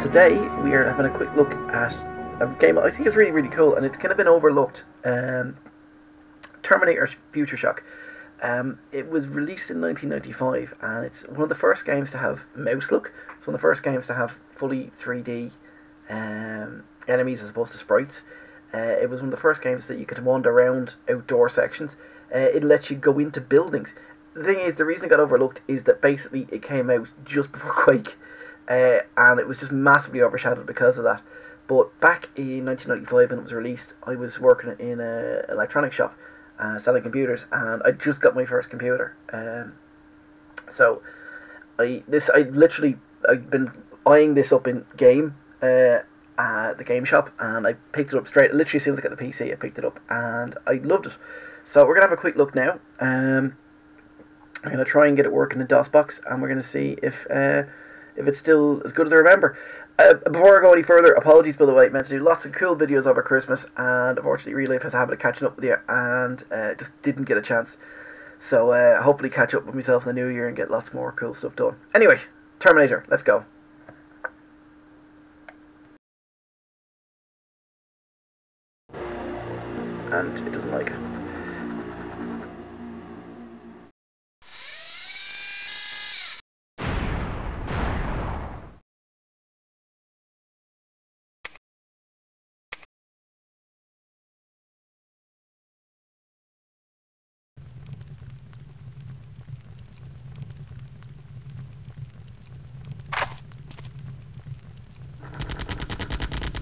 today we are having a quick look at a game I think is really, really cool, and it's kind of been overlooked. Terminator Future Shock. It was released in 1995, and it's one of the first games to have mouse look. It's one of the first games to have fully 3D enemies as opposed to sprites. It was one of the first games that you could wander around outdoor sections. It lets you go into buildings. The thing is, the reason it got overlooked is that basically it came out just before Quake, and it was just massively overshadowed because of that. But back in 1995 when it was released, I was working in an electronics shop selling computers, and I just got my first computer. So I've been eyeing this up in game at the game shop, and I picked it up straight. Literally as soon as I got the PC, I picked it up, and I loved it. So we're gonna have a quick look now. I'm gonna try and get it working in DOSBox, and we're gonna see if it's still as good as I remember. Before I go any further, apologies by the way. I meant to do lots of cool videos over Christmas, and unfortunately real life has a habit of catching up with you, and just didn't get a chance. So hopefully catch up with myself in the new year and get lots more cool stuff done. Anyway, Terminator, let's go. And it doesn't like it.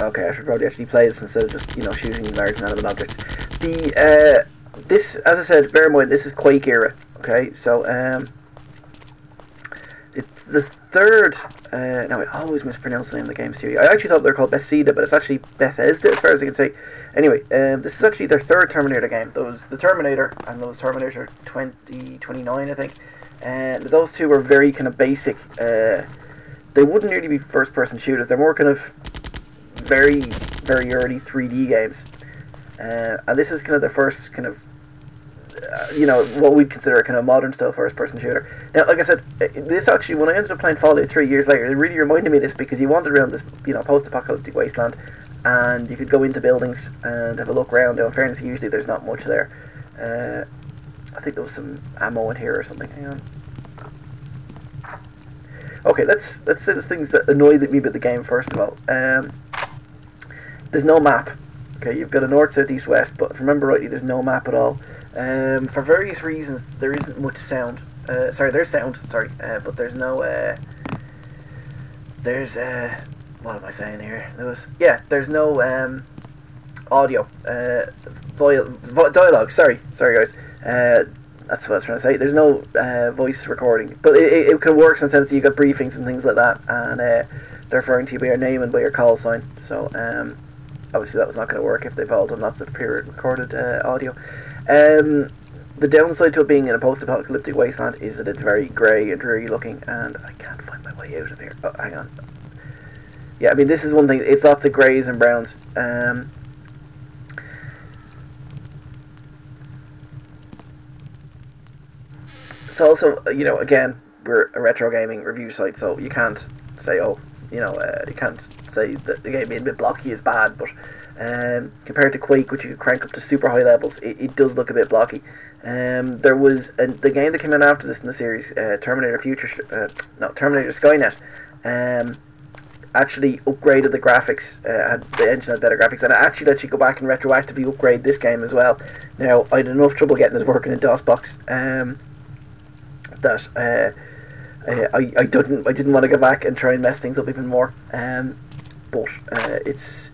Okay, I should probably actually play this instead of just, shooting large inanimate objects. This, as I said, bear in mind, this is Quake era, okay? So, it's the third, now I always mispronounce the name of the game studio. I actually thought they were called Bethesda, but it's actually Bethesda, as far as I can say. Anyway, this is actually their third Terminator game. The Terminator and those Terminator 2029, I think. And those two were very kind of basic. They wouldn't really be first-person shooters. They're more kind of very, very early 3D games, and this is kind of the first kind of what we'd consider a kind of modern style first person shooter. Now, like I said, this actually, when I ended up playing Fallout 3 years later, it really reminded me of this, because you wandered around this post-apocalyptic wasteland, and you could go into buildings and have a look around. Now, in fairness, usually there's not much there. I think there was some ammo in here or something. Hang on. Okay, let's say the things that annoyed me about the game first of all. There's no map. Okay, you've got a north, south, east, west, but if I remember rightly, there's no map at all. For various reasons, there isn't much sound. Sorry, there's sound. Sorry, but there's no. What am I saying here, Lewis? Yeah, there's no audio. Dialogue. Sorry, guys. That's what I was trying to say. There's no voice recording, but it can work in the sense that you got briefings and things like that, and they're referring to you by your name and by your call sign. So obviously that was not going to work if they've all done lots of pre-recorded audio. The downside to it being in a post-apocalyptic wasteland is that it's very grey and dreary looking, and I can't find my way out of here. Oh, hang on. Yeah, I mean, this is one thing. It's lots of greys and browns. It's also, again, we're a retro gaming review site, so you can't say, you can't say that the game being a bit blocky is bad, but compared to Quake, which you could crank up to super high levels, it does look a bit blocky. There was the game that came out after this in the series, Terminator Skynet, actually upgraded the graphics. The engine had better graphics, and it actually lets you go back and retroactively upgrade this game as well. Now, I had enough trouble getting this working in DOSBox. That I didn't want to go back and try and mess things up even more. But it's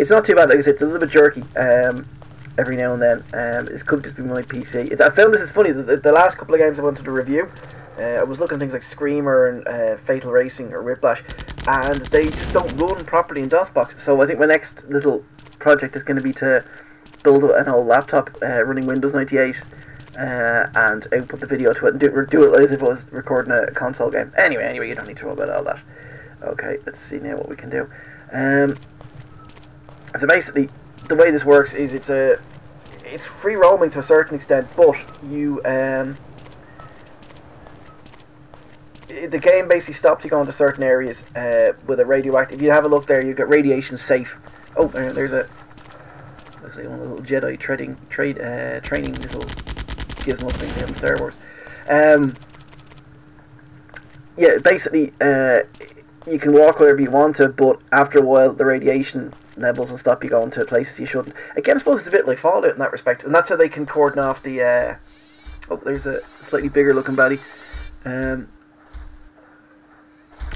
not too bad. Like I said, it's a little bit jerky every now and then. This could just be my PC. I found this is funny. The last couple of games I wanted to review, I was looking at things like Screamer and Fatal Racing or Whiplash, and they just don't run properly in DOSBox. So I think my next little project is going to be to build an old laptop running Windows 98. And output the video to it and do it as if I was recording a console game. Anyway, you don't need to worry about all that. Okay, let's see now what we can do. So basically, the way this works is it's free roaming to a certain extent, but you the game basically stops you going to certain areas with a radioactive. If you have a look there, you get radiation safe. Oh, there's a looks like one of the little Jedi training little gizmos things they have in Star Wars. Yeah, basically, you can walk wherever you want to, but after a while, the radiation levels will stop you going to places you shouldn't. Again, I suppose it's a bit like Fallout in that respect, and that's how they can cordon off the. Oh, there's a slightly bigger looking baddie.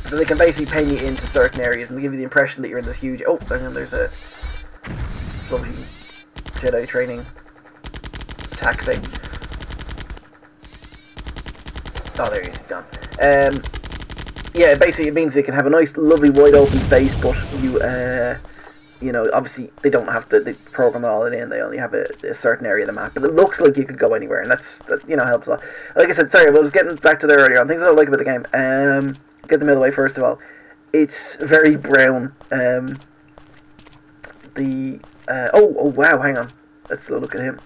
So they can basically pin you into certain areas and give you the impression that you're in this huge. Oh, and then there's a floating Jedi training attack thing. Oh, there he is. He's gone. Yeah, basically it means they can have a nice, lovely, wide open space, but you know, obviously they don't have to program all it in. They only have a certain area of the map, but it looks like you could go anywhere, and that you know helps a lot. Like I said, sorry, I was getting back to there earlier on things I don't like about the game. Get them out of the way first of all. It's very brown. Oh wow, hang on. Let's look at him.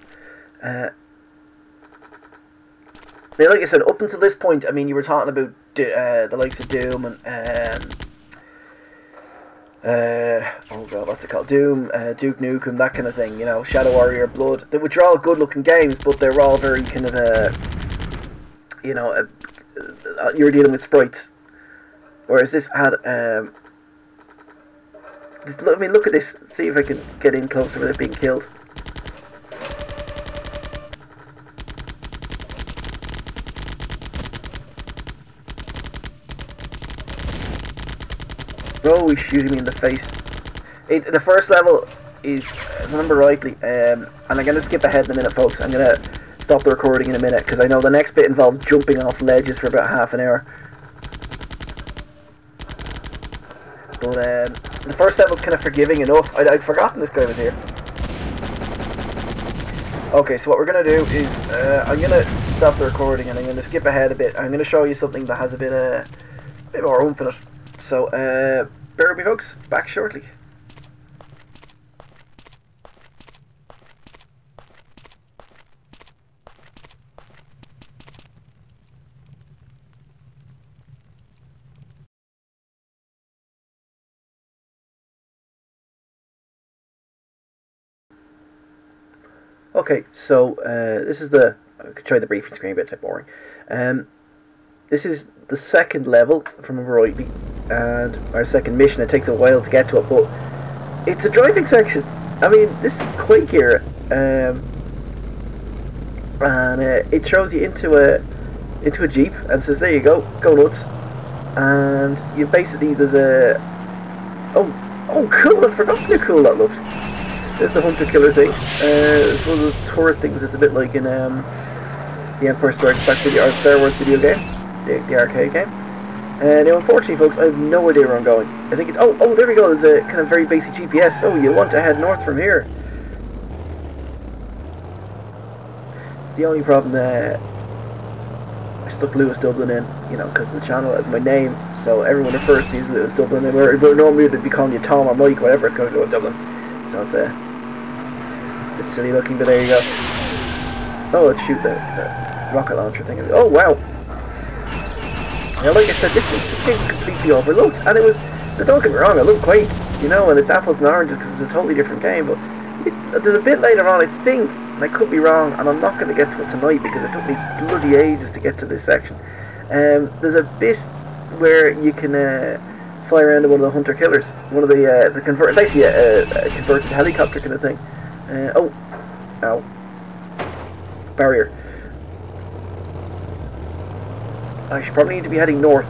Now, like I said, up until this point, I mean, you were talking about the likes of Doom and oh god, what's it called? Doom, Duke Nukem, that kind of thing. You know, Shadow Warrior, Blood, which are all good-looking games, but they're all very kind of you know, you're dealing with sprites. Whereas this had I mean, look at this. See if I can get in closer without being killed. Oh, he's shooting me in the face. The first level is, if I remember rightly, and I'm going to skip ahead in a minute, folks. I'm going to stop the recording in a minute, because I know the next bit involves jumping off ledges for about half an hour. But the first level's kind of forgiving enough. I'd forgotten this guy was here. Okay, so what we're going to do is, I'm going to stop the recording, and I'm going to skip ahead a bit. I'm going to show you something that has a bit more oomph in it. So, bear with me, folks. Back shortly. Okay, so this is I could try the briefing screen, but it's a bit boring. This is the second level, if I remember rightly, and our second mission. It takes a while to get to it, but it's a driving section. I mean, this is Quake era, and it throws you into a jeep and says, "There you go nuts." And you basically there's a oh cool! I'd forgotten how cool that looked. There's the hunter killer things. It's one of those turret things. It's a bit like in the Empire Strikes Back video, or Star Wars video game, the arcade game. Now, unfortunately, folks, I have no idea where I'm going. I think it's oh there we go. There's a kind of very basic GPS. Oh, you want to head north from here. It's the only problem. I stuck Lewis Dublin in, you know, because the channel has my name, so everyone refers to me as Lewis Dublin. And where normally they'd be calling you Tom or Mike, whatever. It's going to Lewis Dublin. So it's a bit silly looking, but there you go. Oh, let's shoot it's a rocket launcher thing. Oh wow! Now, like I said, this game was completely overlooked, and it was. Now, don't get me wrong, I love Quake, you know, and it's apples and oranges because it's a totally different game. But there's a bit later on, I think, and I could be wrong, and I'm not going to get to it tonight because it took me bloody ages to get to this section. There's a bit where you can fly around in one of the hunter killers, one of the basically a converted helicopter kind of thing. Ow, barrier. I should probably need to be heading north.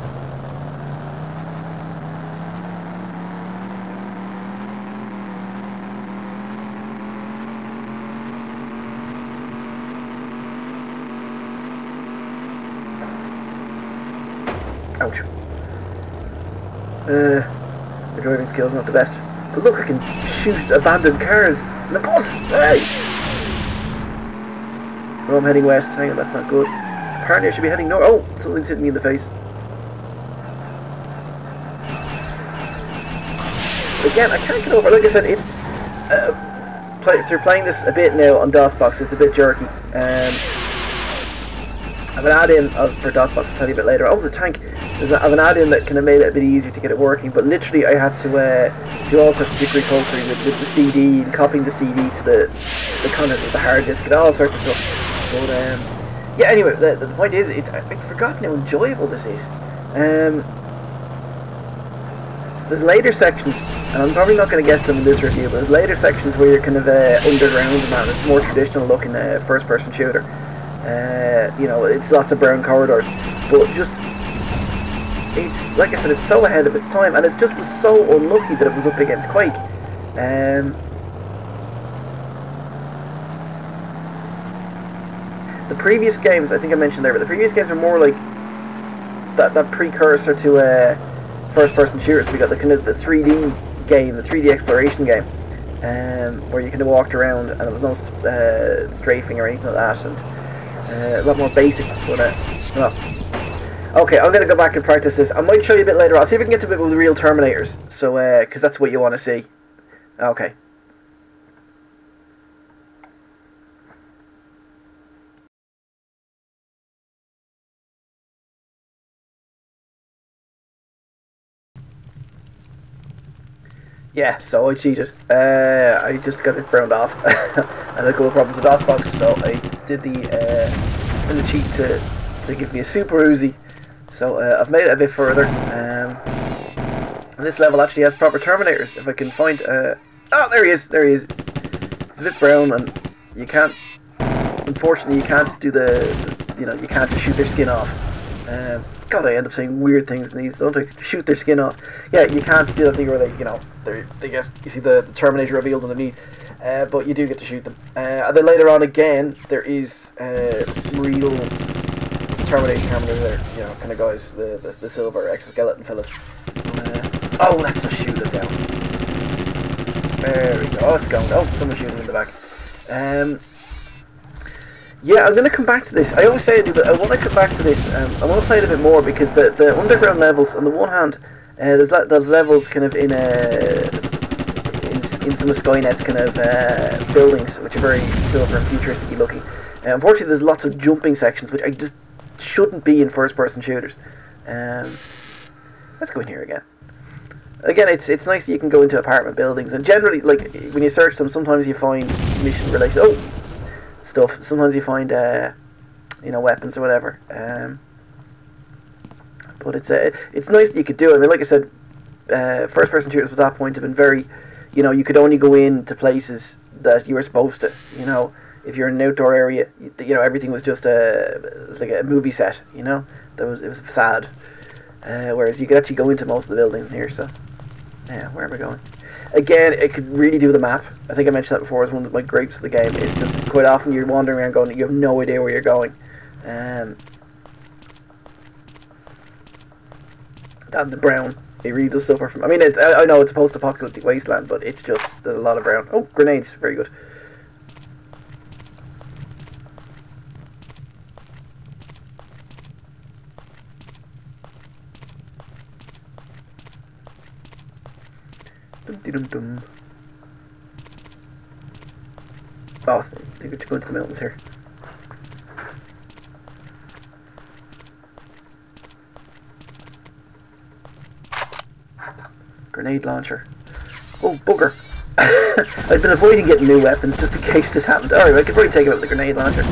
Ouch. My driving skill's not the best. But look, I can shoot abandoned cars. And a bus! Hey! Oh, I'm heading west. Hang on, that's not good. Apparently I should be heading north. Oh, something's hitting me in the face. Again, I can't get over. Like I said, it's they're playing this a bit now on DOSBox. It's a bit jerky. I have an add-in for DOSBox, I'll tell you a bit later. Oh, the tank. I have an add-in that kind of made it a bit easier to get it working, but literally I had to do all sorts of jiggery-pokery with the CD and copying the CD to the contents of the hard disk and all sorts of stuff. But yeah, anyway, the point is, I've forgotten how enjoyable this is. There's later sections, and I'm probably not going to get to them in this review, but there's later sections where you're kind of underground, man. It's more traditional looking first-person shooter. You know, it's lots of brown corridors, but just, it's, like I said, it's so ahead of its time, and it just was so unlucky that it was up against Quake. The previous games, I think I mentioned there, but the previous games are more like that precursor to first-person shooters. We got the kind of the 3D game, the 3D exploration game, where you kind of walked around and there was no strafing or anything like that, and a lot more basic. But well, okay, I'm gonna go back and practice this. I might show you a bit later. I'll see if we can get to a bit with the real Terminators. So, because that's what you want to see. Okay. Yeah, so I cheated. I just got it browned off. I had a couple of problems with DOSBox, so I did the cheat to give me a super Uzi. So I've made it a bit further. And this level actually has proper Terminators. If I can find, oh, there he is. There he is. He's a bit brown, and you can't. Unfortunately, you can't do you know, you can't just shoot their skin off. God, I end up saying weird things in these, don't I? Shoot their skin off. Yeah, you can't do that thing where they, you know, they get, you see the Terminator revealed underneath, but you do get to shoot them. And then later on again, there is real Terminator there, you know, kind of guys, the silver exoskeleton fellas. Oh, let's just shoot it down. There we go. Oh, it's going. Oh, someone's shooting in the back. Yeah, I'm going to come back to this. I always say I do, but I want to come back to this. I want to play it a bit more, because the underground levels, on the one hand, there's levels kind of in some of Skynet's kind of buildings, which are very silver and futuristic looking. Unfortunately, there's lots of jumping sections, which I just shouldn't be in first-person shooters. Let's go in here again. Again, it's nice that you can go into apartment buildings, and generally, like, when you search them, sometimes you find mission-related stuff. Sometimes you find, you know, weapons or whatever. But it's nice that you could do it. I mean, like I said, first-person shooters at that point have been very, you know, you could only go into places that you were supposed to. You know, if you're in an outdoor area, you know, everything was just it was like a movie set. You know, it was a facade. Whereas you could actually go into most of the buildings in here. So, yeah, where am I going? Again, it could really do with the map. I think I mentioned that before as one of my gripes of the game. Is just quite often you're wandering around going, you have no idea where you're going. And the brown, it really does suffer from. I mean, I know it's a post-apocalyptic wasteland, but it's just, there's a lot of brown. Oh, grenades, very good. Dum-de-dum-dum. Oh, I think we have to go into the mountains here. Grenade launcher. Oh, bugger. I've been avoiding getting new weapons just in case this happened. Alright, I could probably take it out with the grenade launcher.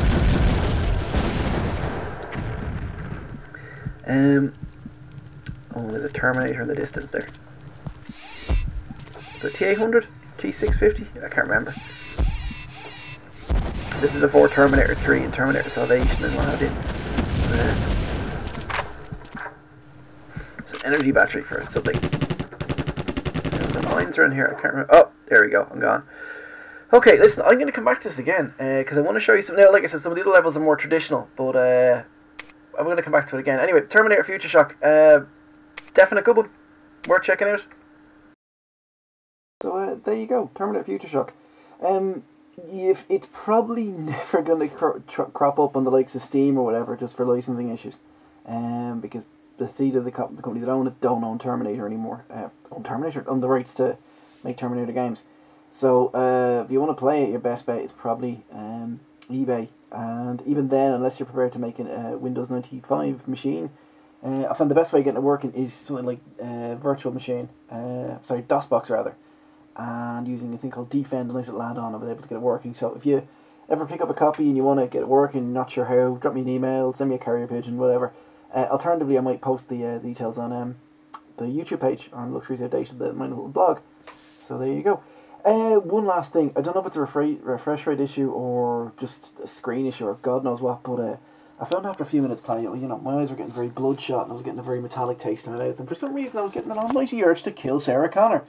Oh, there's a Terminator in the distance there. Is it T-800? T-650? I can't remember. This is before Terminator 3 and Terminator Salvation and what have you. It's an energy battery for something. There's some mines around here, I can't remember. Oh, there we go, I'm gone. Okay, listen, I'm going to come back to this again, because I want to show you some. Now, like I said, some of the other levels are more traditional, but I'm going to come back to it again. Anyway, Terminator Future Shock. Definite good one. Worth checking out. So, there you go, Terminator Future Shock. It's probably never going to crop up on the likes of Steam or whatever, just for licensing issues. Because the seed of the company that own it don't own Terminator anymore. Own the rights to make Terminator games. So if you want to play it, your best bet is probably eBay. and even then, unless you're prepared to make a Windows 95 machine, I found the best way of getting it working is something like virtual machine, DOSBox rather, and using a thing called D-fend, a nice little add-on. I was able to get it working. So if you ever pick up a copy and you want to get it working, not sure how, drop me an email, send me a carrier pigeon, whatever. Alternatively, I might post the details on the YouTube page on Luxuries Outdated, my little blog. So there you go. One last thing. I don't know if it's a refresh rate issue or just a screen issue or God knows what, but I found after a few minutes play, my eyes were getting very bloodshot and I was getting a very metallic taste in my mouth, and for some reason I was getting an almighty urge to kill Sarah Connor.